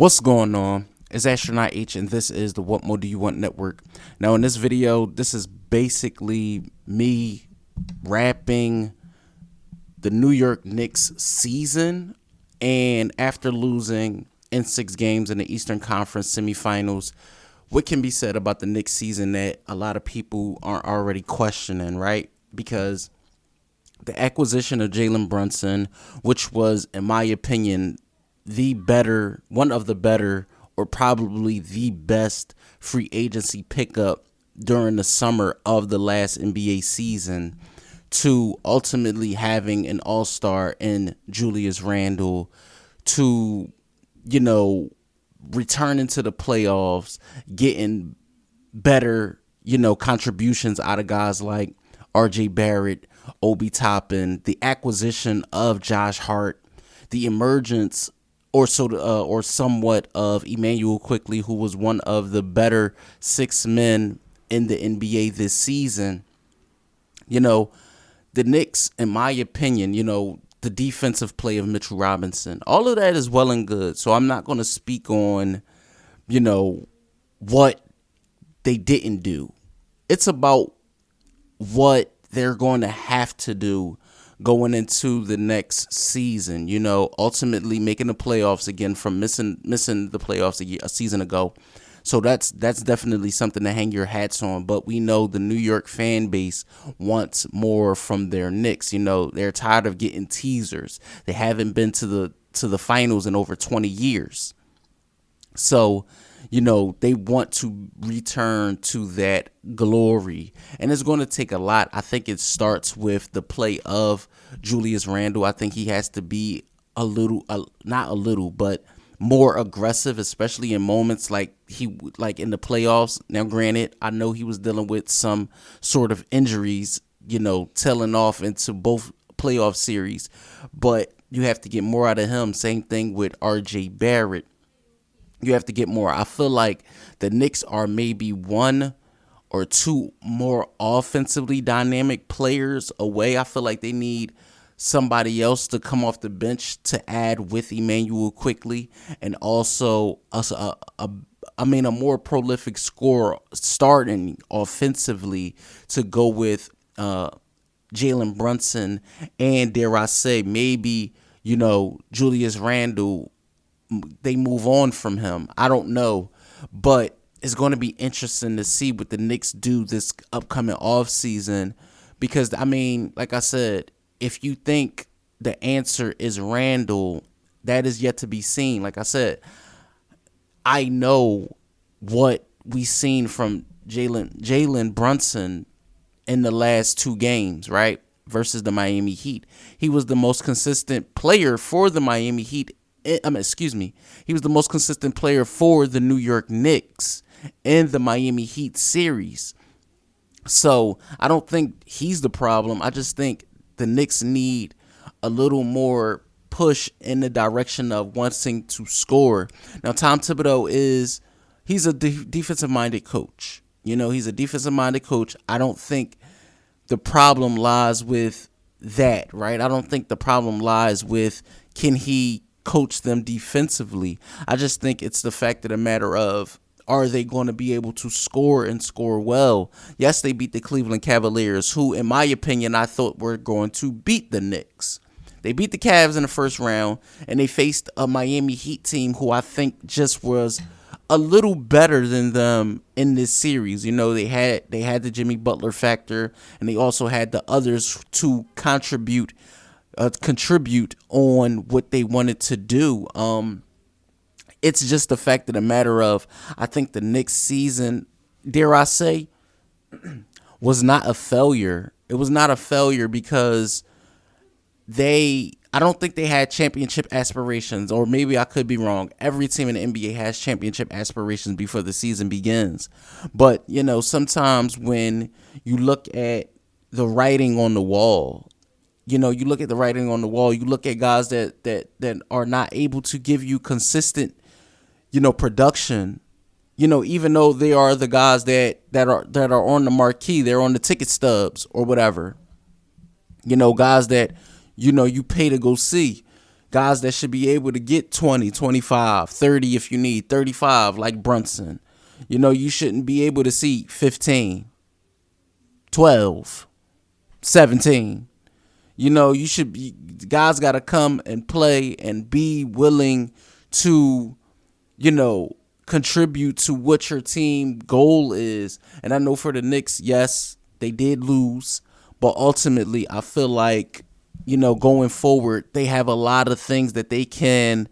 What's going on? It's Astronaut H, and this is the What More Do You Want Network. Now, in this video, this is basically me wrapping the New York Knicks season. And after losing in 6 games in the Eastern Conference semifinals, what can be said about the Knicks season that a lot of people aren't already questioning, right? Because the acquisition of Jalen Brunson, which was, in my opinion, one of the better, or probably the best free agency pickup during the summer of the last NBA season, to ultimately having an all-star in Julius Randle, to, returning to the playoffs, getting better, contributions out of guys like RJ Barrett, Obi Toppin, the acquisition of Josh Hart, the emergence or somewhat of Emmanuel Quickly, who was one of the better 6 men in the NBA this season. The Knicks, in my opinion, the defensive play of Mitchell Robinson, all of that is well and good. So I'm not going to speak on, what they didn't do. It's about what they're going to have to do going into the next season, ultimately making the playoffs again from missing the playoffs a season ago. So that's definitely something to hang your hats on. But we know the New York fan base wants more from their Knicks. They're tired of getting teasers. They haven't been to the finals in over 20 years. So, they want to return to that glory. And it's going to take a lot. I think it starts with the play of Julius Randle. I think he has to be not a little, but more aggressive, especially in moments like in the playoffs. Now, granted, I know he was dealing with some sort of injuries, tailing off into both playoff series, but you have to get more out of him. Same thing with RJ Barrett. You have to get more. I feel like the Knicks are maybe 1 or 2 more offensively dynamic players away. I feel like they need somebody else to come off the bench to add with Emmanuel Quickly, and also a more prolific scorer starting offensively to go with Jalen Brunson, and dare I say maybe Julius Randle. They move on from him. I don't know, but it's going to be interesting to see what the Knicks do this upcoming offseason, because, like I said, if you think the answer is Randle, that is yet to be seen. Like I said, I know what we've seen from Jalen Brunson in the last 2 games, right, versus the Miami Heat. He was the most consistent player for the Miami Heat. He was the most consistent player for the New York Knicks in the Miami Heat series. So I don't think he's the problem. I just think the Knicks need a little more push in the direction of wanting to score. Now, Tom Thibodeau he's a defensive-minded coach. He's a defensive-minded coach. I don't think the problem lies with that, right? I don't think the problem lies with, can he coach them defensively? I just think it's the fact of the matter of, are they going to be able to score and score well? Yes, they beat the Cleveland Cavaliers, who, in my opinion, I thought were going to beat the Knicks. They beat the Cavs in the first round, and they faced a Miami Heat team who I think just was a little better than them in this series. They had the Jimmy Butler factor, and they also had the others to contribute on what they wanted to do. It's just the fact of the matter of, I think the Knicks season, dare I say, was not a failure. It was not a failure because I don't think they had championship aspirations, or maybe I could be wrong. Every team in the NBA has championship aspirations before the season begins. But, sometimes when you look at the writing on the wall, you look at guys that are not able to give you consistent, production, even though they are the guys that are on the marquee, they're on the ticket stubs or whatever, guys that, you pay to go see. Guys that should be able to get 20, 25, 30 if you need, 35 like Brunson. You know, you shouldn't be able to see 15, 12, 17. You know, you should be, guys got to come and play and be willing to, you know, contribute to what your team goal is. And I know for the Knicks, yes, they did lose, but ultimately I feel like, you know, going forward, they have a lot of things that they can,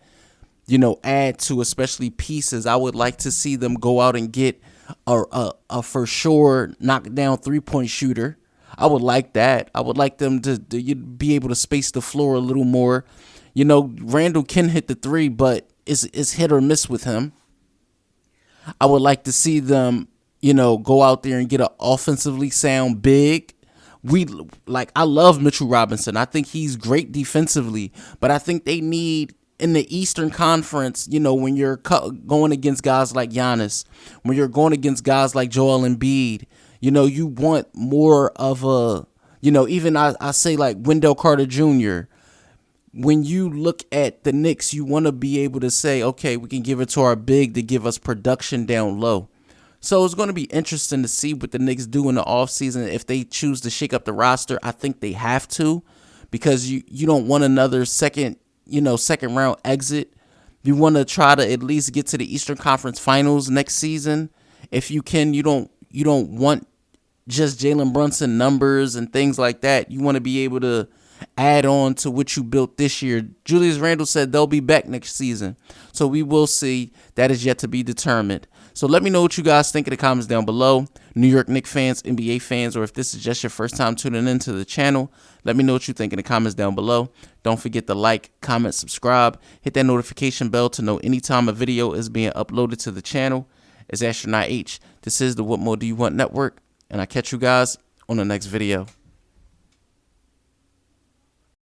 you know, add to, especially pieces. I would like to see them go out and get a for sure knockdown 3-point shooter. I would like that. I would like them to be able to space the floor a little more. You know, Randall can hit the three, but it's hit or miss with him. I would like to see them, you know, go out there and get an offensively sound big. I love Mitchell Robinson. I think he's great defensively, but I think they need in the Eastern Conference, you know, when you're going against guys like Giannis, when you're going against guys like Joel Embiid, you know, you want more of a, you know, even I say like Wendell Carter Jr. When you look at the Knicks, you want to be able to say, okay, we can give it to our big to give us production down low. So it's going to be interesting to see what the Knicks do in the offseason. If they choose to shake up the roster, I think they have to, because you don't want another second round exit. You want to try to at least get to the Eastern Conference Finals next season. If you can, you don't want just Jalen Brunson numbers and things like that. You want to be able to add on to what you built this year. Julius Randle said they'll be back next season. So we will see. That is yet to be determined. So let me know what you guys think in the comments down below. New York Knicks fans, NBA fans, or if this is just your first time tuning into the channel, let me know what you think in the comments down below. Don't forget to like, comment, subscribe. Hit that notification bell to know anytime a video is being uploaded to the channel. It's Astronaut H. This is the What More Do You Want Network, and I'll catch you guys on the next video.